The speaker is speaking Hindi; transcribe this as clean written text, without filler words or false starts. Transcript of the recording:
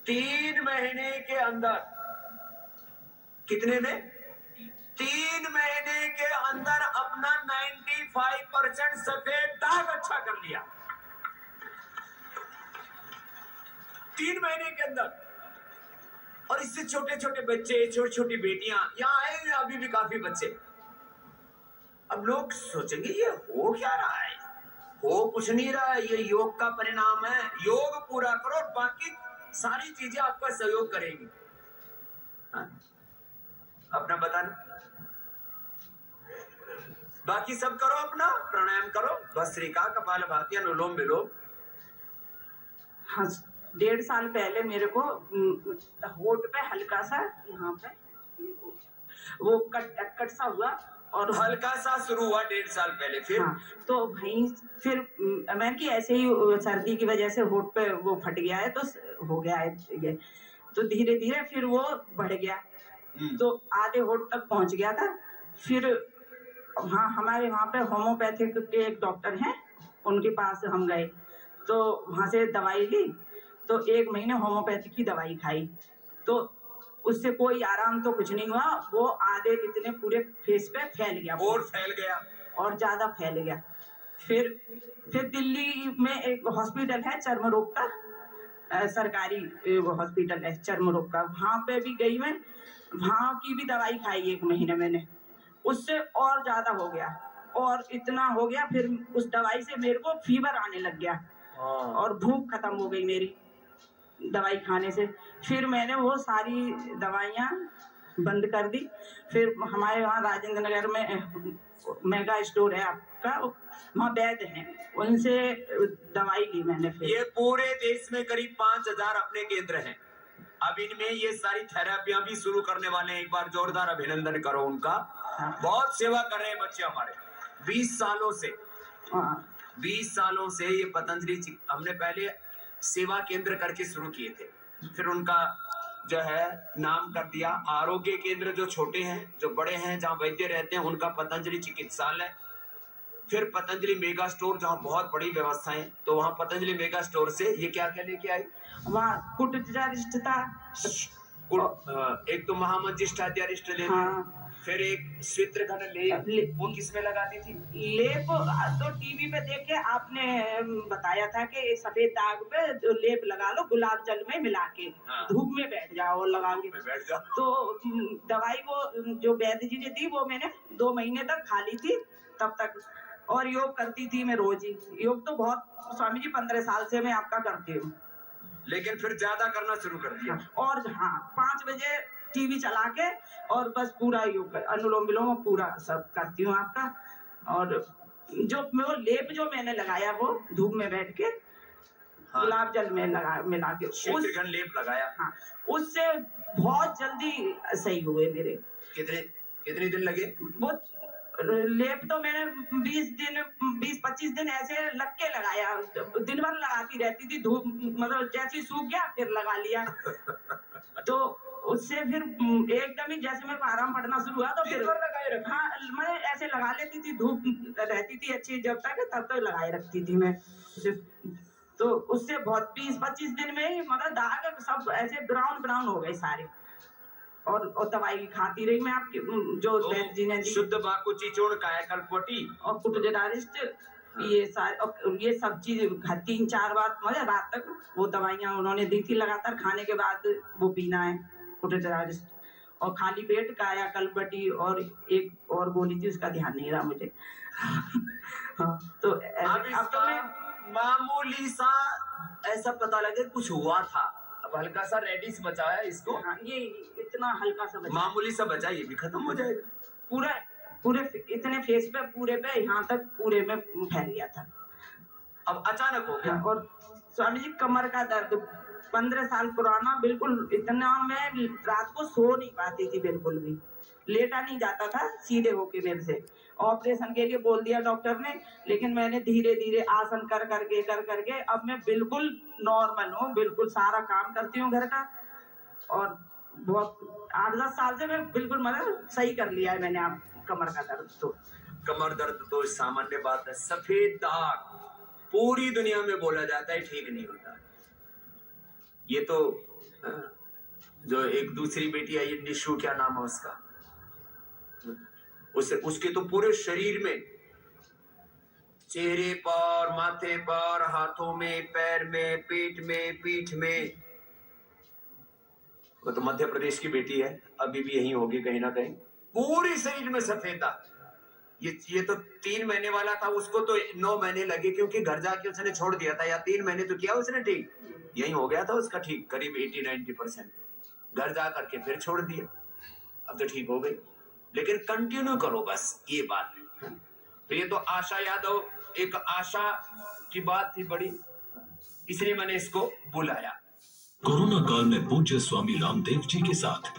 3 महीने के अंदर, कितने में? 3 महीने के अंदर अपना 95% सफेद दाग अच्छा कर लिया। 3 महीने के अंदर। और इससे छोटे छोटे बच्चे, छोटी छोटी बेटियां यहाँ आए हुए, अभी भी काफी बच्चे। अब लोग सोचेंगे ये हो क्या रहा है? हो कुछ नहीं रहा है, ये योग का परिणाम है। योग पूरा करो, बाकी सारी चीजें आपका सहयोग करेंगी। हाँ? अपना बताना, बाकी सब करो, अपना प्राणायाम करो, भस्त्रिका, कपालभाति, अनुलोम विलोम। हाँ, 1.5 साल पहले मेरे को होठ पे हल्का सा, यहाँ पे वो कट सा हुआ, और हल्का सा शुरू हुआ 1.5 साल पहले, फिर? हाँ, तो वहीं फिर मैं कि ऐसे ही सर्दी की वजह से होठ पे वो फट गया है, तो हो गया है ये, तो धीरे धीरे फिर वो बढ़ गया, तो आधे होठ तक पहुंच गया था। फिर हाँ, हमारे वहाँ पे होम्योपैथिक के एक डॉक्टर हैं, उनके पास हम गए, तो वहाँ से दवाई ली, तो 1 महीने होम्योपैथिक की दवाई खाई, तो उससे कोई आराम तो कुछ नहीं हुआ, वो आधे इतने पूरे फेस पे फैल गया, और फैल गया, और ज्यादा फैल गया। फिर दिल्ली में एक हॉस्पिटल है चर्म रोग का, सरकारी हॉस्पिटल है चर्म रोग का, वहां पे भी गई मैं, वहां की भी दवाई खाई 1 महीने मैंने, उससे और ज्यादा हो गया, और इतना हो गया, फिर उस दवाई से मेरे को फीवर आने लग गया, और भूख खत्म हो गई मेरी दवाई खाने से। फिर मैंने वो सारी दवाइयाँ बंद कर दी। फिर हमारे वहाँ राजेंद्र नगर में मेगा स्टोर है आपका, वहाँ वैद्य हैं, उनसे दवाई ली मैंने। फिर ये पूरे देश में करीब 5000 अपने केंद्र हैं। अब इनमें ये सारी थेरेपियां भी शुरू करने वाले हैं। एक बार जोरदार अभिनंदन करो उनका। हाँ। बहुत सेवा कर रहे हैं बच्चे हमारे 20 सालों से। हाँ। 20 सालों से ये पतंजलि हमने पहले सेवा केंद्र करके शुरू किए थे, फिर उनका जो है नाम कर दिया आरोग्य केंद्र। जो छोटे हैं, जो बड़े हैं, जहाँ वैद्य रहते हैं, उनका पतंजलि चिकित्सालय। फिर पतंजलि मेगा स्टोर, जहाँ बहुत बड़ी व्यवस्थाएं, तो वहाँ पतंजलि मेगा स्टोर से ये क्या क्या लेके आई? वहाँ कुटजारिष्टता, एक तो महामंजिष्ठाध्यारिष्ट लेते, हाँ। फिर एक स्वित्रघन लेप, वो किसमें लगाती थी? लेप तो टीवी पे देख के आपने बताया था कि सफेद दाग पे जो लेप लगा लो गुलाब जल में मिला के, हाँ। धूप में बैठ जाओ लगा के, बैठ जाओ। तो दवाई वो जो वैद्य जी ने दी वो मैंने 2 महीने तक खा ली थी तब तक, और योग करती थी मैं रोज ही। योग तो बहुत स्वामी जी 15 साल से मैं आपका करती हूँ, लेकिन फिर ज्यादा करना शुरू कर दिया। और हाँ, 5 बजे टीवी चला के और बस पूरा योग अनुलोम विलोम पूरा सब करती हूँ आपका। और जो वो लेप जो मैंने लगाया वो धूप में बैठ के, हाँ। गुलाब जल में मिला के स्वित्रघन लेप लगाया। हाँ, उससे बहुत जल्दी सही हुए मेरे। कितने दिन लगे? वो लेप तो मैंने 20-25 दिन ऐसे लग के लगाया, दिन भर लगाती रहती थी, धूप मतलब जैसे सूख गया फिर लगा लिया। तो उससे फिर एकदम ही जैसे मेरे को आराम पड़ना शुरू हुआ, तो फिर हाँ, मैं ऐसे लगा लेती थी, धूप रहती थी अच्छी जब तक, तब तक लगाए रखती थी मैं। तो उससे बहुत 20-25 दिन में ही मतलब दाग सब ऐसे ब्राउन हो गए सारे, और दवाई खाती रही मैं आपकी जो वैद्य जी ने दी, शुद्ध बाकुची चूर्ण, कायाकल्प और कुटजटारिष्ट, ये सारे, और ये सब चीज 3-4 बार मतलब रात तक वो दवाइयाँ उन्होंने दी थी लगातार, खाने के बाद वो पीना है कुटजटारिष्ट, और खाली पेट कायाकल्पटी, और एक और गोली थी उसका ध्यान नहीं रहा मुझे। हाँ, तो अब तो मैं मामूली सा ऐसा पता लगे कुछ हुआ था, अब हल्का सा रेडिश बचा है इसको। हाँ, ये इतना हल्का सा बचा, मामूली सा बचा, ये भी खत्म हो जाएगा। पूरे इतने फेस पे पूरे पे यहाँ तक पूरे में फैल गया था। अब अचानक हो गया। और स्वामी जी कमर का दर्द 15 साल पुराना, बिल्कुल इतना मैं रात को सो नहीं पाती थी, बिल्कुल भी लेटा नहीं जाता था सीधे होके मेरे से। ऑपरेशन के लिए बोल दिया डॉक्टर ने, लेकिन मैंने धीरे धीरे आसन कर करके अब मैं बिल्कुल नॉर्मल हूँ, बिल्कुल सारा काम करती हूँ घर का, और बहुत 8-10 साल से मैं बिल्कुल मतलब सही कर लिया है मैंने आप कमर का दर्द। तो कमर दर्द तो सामान्य बात है। सफेद दाग पूरी दुनिया में बोला जाता है ठीक नहीं होता, ये तो जो एक दूसरी बेटी आई है निशु, क्या नाम है उसका, उसे उसके तो पूरे शरीर में, चेहरे पर, माथे पर, हाथों में, पैर में, पेट में, पीठ में। वो तो मध्य प्रदेश की बेटी है, अभी भी यही होगी कहीं ना कहीं। पूरे शरीर में सफेदा। ये तो 3 महीने वाला था, उसको तो 9 महीने लगे क्योंकि घर जाके उसने छोड़ दिया था, या 3 महीने तो किया उसने ठीक, यही हो गया था उसका ठीक, करीब 80-90%। घर जा करके फिर छोड़ दिया, अब तो ठीक हो गई। लेकिन कंटिन्यू करो बस, ये बात है। तो ये तो आशा यादव, एक आशा की बात थी बड़ी, इसलिए मैंने इसको बुलाया। कोरोना काल में पूज्य स्वामी रामदेव जी के साथ